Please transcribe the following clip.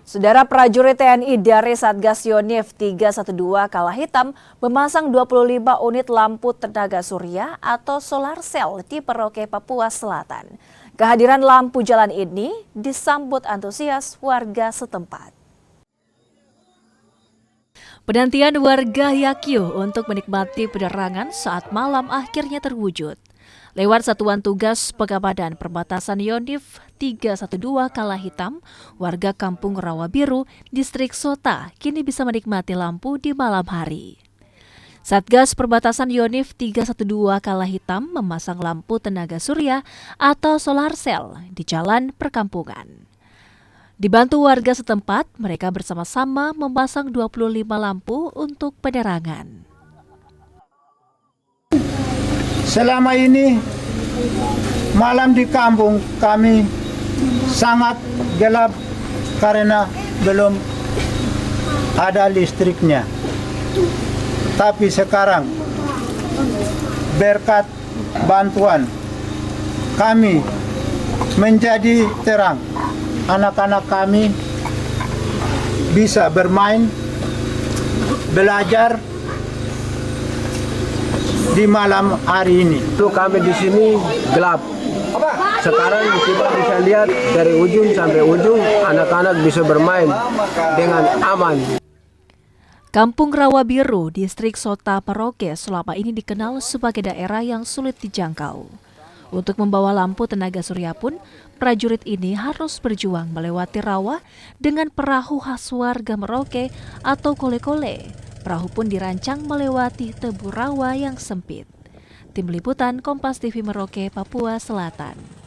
Saudara prajurit TNI dari Satgas Yonif 312 Kala Hitam memasang 25 unit lampu tenaga surya atau solar cell di Merauke, Papua Selatan. Kehadiran lampu jalan ini disambut antusias warga setempat. Penantian warga Yakyuh untuk menikmati penerangan saat malam akhirnya terwujud. Lewat Satuan Tugas Pengamanan Perbatasan Yonif 312 Kala Hitam, warga Kampung Rawa Biru, Distrik Sota, kini bisa menikmati lampu di malam hari. Satgas Perbatasan Yonif 312 Kala Hitam memasang lampu tenaga surya atau solar cell di jalan perkampungan. Dibantu warga setempat, mereka bersama-sama memasang 25 lampu untuk penerangan. Selama ini malam di kampung kami sangat gelap karena belum ada listriknya. Tapi sekarang berkat bantuan kami menjadi terang. Anak-anak kami bisa bermain, belajar di malam hari ini. Kami di sini gelap. Sekarang kita bisa lihat dari ujung sampai ujung, anak-anak bisa bermain dengan aman. Kampung Rawa Biru, Distrik Sota Merauke selama ini dikenal sebagai daerah yang sulit dijangkau. Untuk membawa lampu tenaga surya pun, prajurit ini harus berjuang melewati rawa dengan perahu khas warga Merauke atau kole-kole. Perahu pun dirancang melewati tebu rawa yang sempit. Tim Liputan Kompas TV Merauke, Papua Selatan.